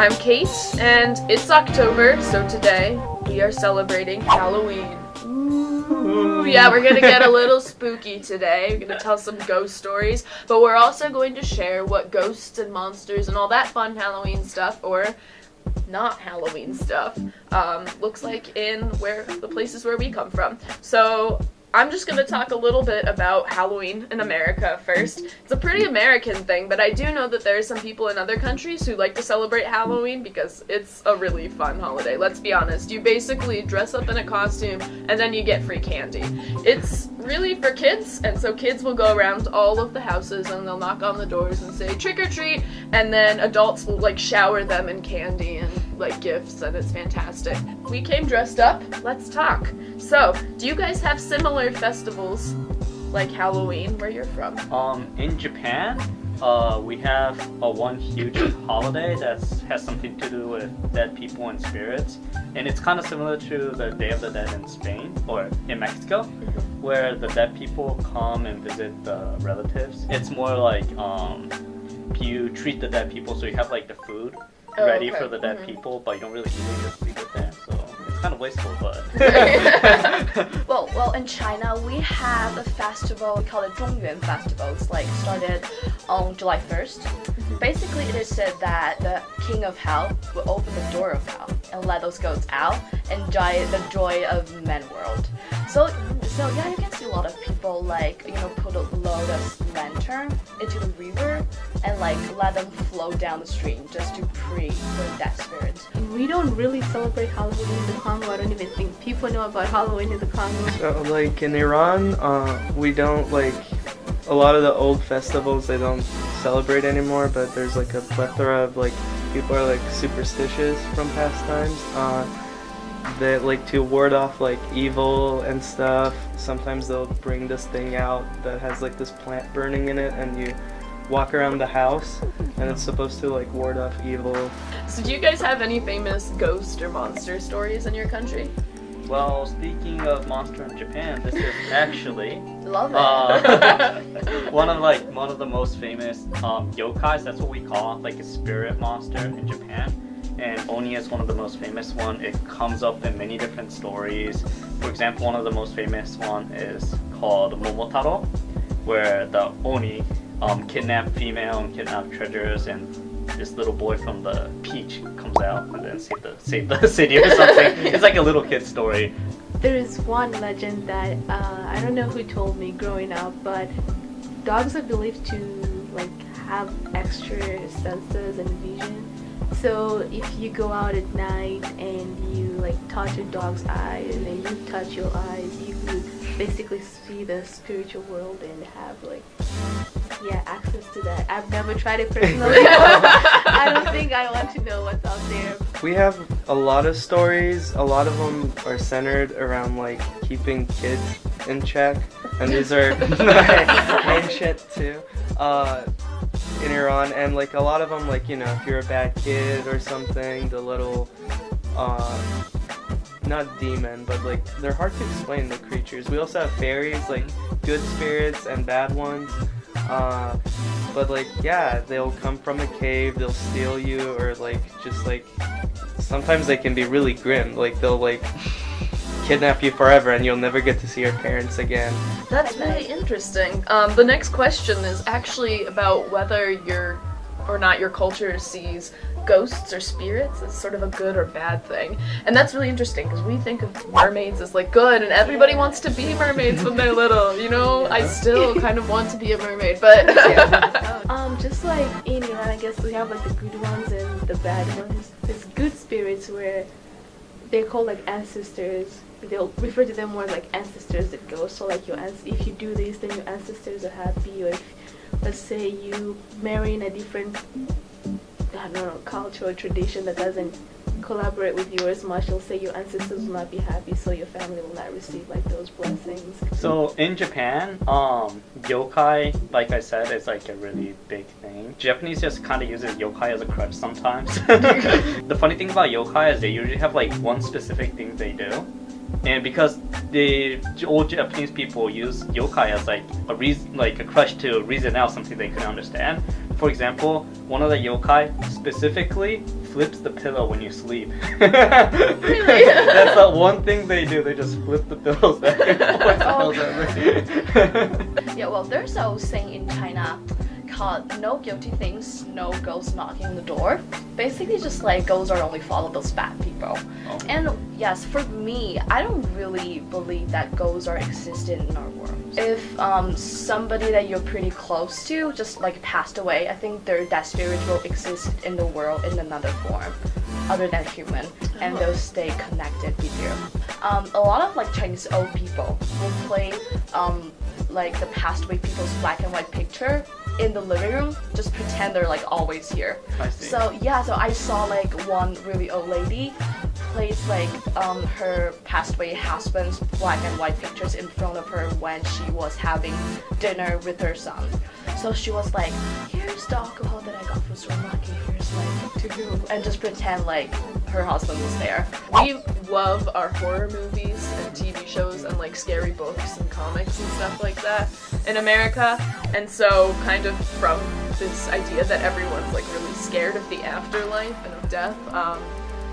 I'm Kate, and it's October, so today we are celebrating Halloween. Ooh, yeah, we're gonna get a little spooky today. We're gonna tell some ghost stories, but we're also going to share what ghosts and monsters and all that fun Halloween stuff, or not Halloween stuff, looks like in the places where we come from. So I'm just going to talk a little bit about Halloween in America first. It's a pretty American thing, but I do know that there are some people in other countries who like to celebrate Halloween because it's a really fun holiday. Let's be honest. You basically dress up in a costume and then you get free candy. It's really for kids, and so kids will go around all of the houses and they'll knock on the doors and say trick or treat, and then adults will like shower them in candy and like gifts, and it's fantastic. We came dressed up. Let's talk. So, do you guys have similar festivals like Halloween where you're from? In Japan, we have one huge holiday that has something to do with dead people and spirits, and it's kind of similar to the Day of the Dead in Spain or in Mexico, where the dead people come and visit the relatives. It's more like you treat the dead people, so you have like the food ready for the dead people, but you don't really eat it, just leave it there. So it's kind of wasteful, but well, in China we have a festival, we call it Zhongyuan Festival. It's like started on July 1st. Basically, it is said that the king of hell will open the door of hell and let those ghosts out and enjoy the joy of men world. So yeah, you can see a lot of people like, put a lotus lantern into the river and like let them flow down the stream just to pray for that spirit. We don't really celebrate Halloween in the Congo. I don't even think people know about Halloween in the Congo. So, like in Iran, we don't like a lot of the old festivals. They don't celebrate anymore. But there's like a plethora of like people are like superstitious from past times. They like to ward off like evil and stuff. Sometimes they'll bring this thing out that has like this plant burning in it, and you walk around the house, and it's supposed to like ward off evil. So do you guys have any famous ghost or monster stories in your country? well, speaking of monster in Japan, this is actually Love it. one of the most famous yokais. That's what we call like a spirit monster in Japan. And Oni is one of the most famous one. It comes up in many different stories. For example, one of the most famous one is called Momotaro, where the Oni kidnap female and kidnap treasures, and this little boy from the peach comes out and then save the city or something. It's like a little kid story. There is one legend that I don't know who told me growing up, but dogs are believed to like have extra senses and vision. So if you go out at night and you like touch your dog's eyes and then you touch your eyes, you could basically see the spiritual world and have like access to that. I've never tried it personally. I don't think I want to know what's out there. We have a lot of stories. A lot of them are centered around like keeping kids in check, and these are ancient too. In Iran, and like a lot of them, like, if you're a bad kid or something, the little not demon, but like they're hard to explain, the creatures. We also have fairies, like good spirits and bad ones, but like they'll come from a cave, they'll steal you, or like just like sometimes they can be really grim, like they'll like kidnap you forever and you'll never get to see your parents again. That's really interesting. The next question is actually about whether your culture sees ghosts or spirits as sort of a good or bad thing. And that's really interesting because we think of mermaids as like good, and everybody wants to be mermaids when they're little, I still kind of want to be a mermaid, but just like in Iran, I guess we have like the good ones and the bad ones. There's good spirits where they're called like ancestors. They'll refer to them more like ancestors that go. So like if you do this, then your ancestors are happy. Or if, let's say, you marry in a different, culture or tradition that doesn't collaborate with yours much, you'll say your ancestors will not be happy, so your family will not receive like those blessings. So in Japan, yokai, like I said, is like a really big thing. Japanese just kind of uses yokai as a crutch sometimes. The funny thing about yokai is they usually have like one specific thing they do. And because the old Japanese people use yokai as like a reason, like a crutch to reason out something they couldn't understand. For example, one of the yokai specifically flips the pillow when you sleep. Really? That's the one thing they do. They just flip the pillows back and forth. Yeah, well, there's a saying in China called "No guilty things, no ghosts knocking on the door." Basically, just like ghosts are only follow those bad people. Oh. And yes, for me, I don't really believe that ghosts are existent in our world. If somebody that you're pretty close to just like passed away, I think that spirit will exist in the world in another form, other than human, and they'll stay connected with you. A lot of like Chinese old people will play like the passed away people's black and white picture in the living room, just pretend they're like always here. I see. So yeah, so I saw like one really old lady place like her passed away husband's black and white pictures in front of her when she was having dinner with her son. So she was like, here's the alcohol that I got from supermarket, here's like to you, and just pretend like her husband was there. We love our horror movies and TV shows and like scary books and comics and stuff like that in America. And so kind of from this idea that everyone's like really scared of the afterlife and of death,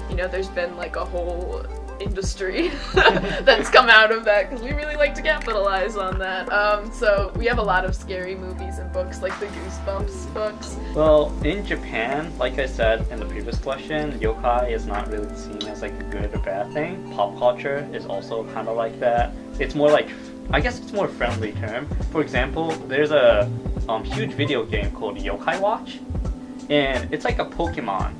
you know, there's been like a whole industry that's come out of that because we really like to capitalize on that. So we have a lot of scary movies and books like the Goosebumps books. Well, in Japan, like I said in the previous question, yokai is not really seen as like a good or bad thing. Pop culture is also kind of like that. It's more like, I guess it's more friendly term. For example, there's a huge video game called Yokai Watch, and it's like a Pokemon,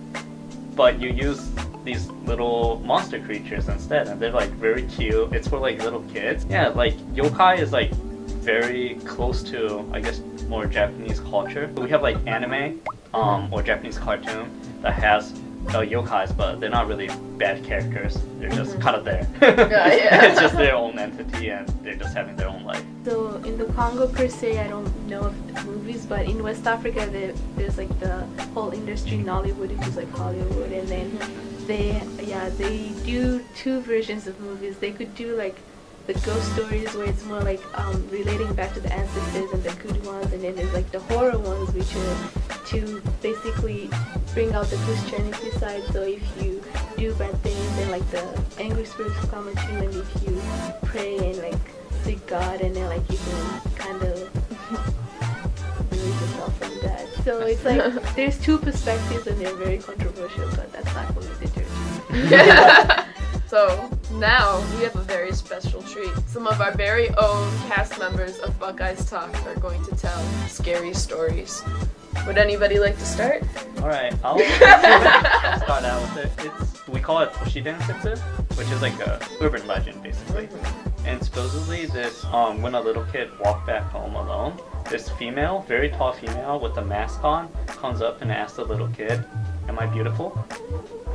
but you use these little monster creatures instead, and they're like very cute. It's for like little kids. Yeah, like yokai is like very close to, I guess, more Japanese culture. We have like anime or Japanese cartoon that has yokais, but they're not really bad characters. They're just kind of there. Yeah. It's just their own entity, and they're just having their own life. So in the Congo per se, I don't know of the movies, but in West Africa there's like the whole industry in Nollywood, which is like Hollywood, and then they do two versions of movies. They could do like the ghost stories where it's more like relating back to the ancestors and the good ones, and then there's like the horror ones which are to basically bring out the Christianity side. So if you do bad things, then like the angry spirits come at you, and if you pray and like seek God, and then like you can kind of release yourself from that. So it's like there's two perspectives and they're very controversial, but that's not for me to judge. Yeah. So now we have a very special treat. Some of our very own cast members of BuckeyesTalk are going to tell scary stories. Would anybody like to start? Alright, I'll start out with it. We call it Toshidensetsu, which is like a urban legend basically. And supposedly this, when a little kid walked back home alone, this female, very tall female with a mask on, comes up and asks the little kid, "Am I beautiful?"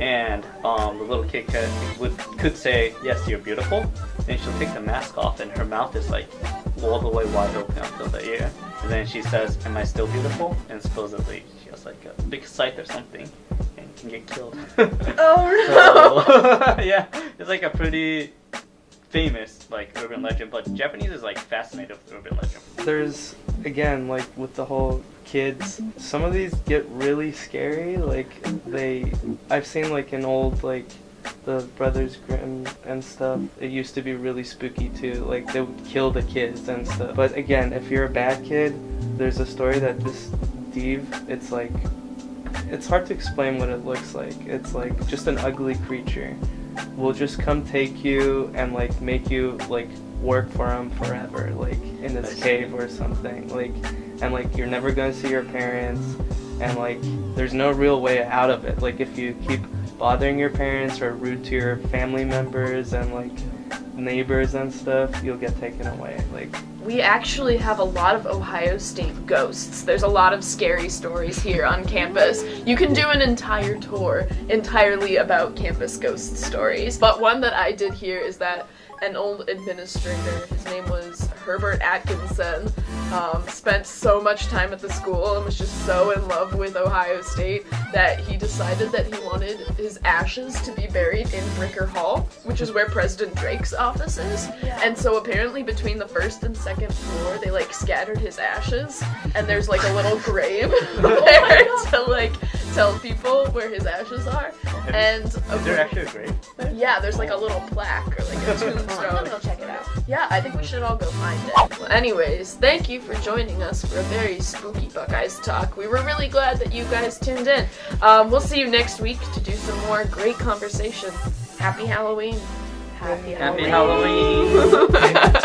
And the little kid could say, "Yes, you're beautiful." Then she'll take the mask off, and her mouth is like all the way wide open until the ear. And then she says, "Am I still beautiful?" And supposedly she has like a big scythe or something, and can get killed. Oh no! So, yeah, it's like a pretty famous like urban legend, but Japanese is like fascinated with urban legend. There's, again, like with the whole kids, some of these get really scary. Like I've seen like an old like the Brothers Grimm and stuff. It used to be really spooky too. Like they would kill the kids and stuff. But again, if you're a bad kid, there's a story that this Div, it's like, it's hard to explain what it looks like. It's like just an ugly creature will just come take you and like make you like work for him forever, like in this cave or something, like, and like you're never gonna see your parents, and like there's no real way out of it. Like if you keep bothering your parents or rude to your family members and like neighbors and stuff, you'll get taken away. Like We actually have a lot of Ohio State ghosts. There's a lot of scary stories here on campus. You can do an entire tour entirely about campus ghost stories. But one that I did hear is that an old administrator, his name was Herbert Atkinson, spent so much time at the school and was just so in love with Ohio State that he decided that he wanted his ashes to be buried in Bricker Hall, which is where President Drake's office is. And so apparently between the first and second floor, they like scattered his ashes, and there's like a little grave there to like tell people where his ashes are. And Is there actually a grave? yeah, there's like a little plaque or like a I'm tombstone. gonna go check it out. Yeah, I think we should all go find it. Well, anyways, thank you for joining us for a very spooky Buckeyes talk. We were really glad that you guys tuned in. We'll see you next week to do some more great conversation. Happy Halloween. Happy Happy Halloween. Halloween!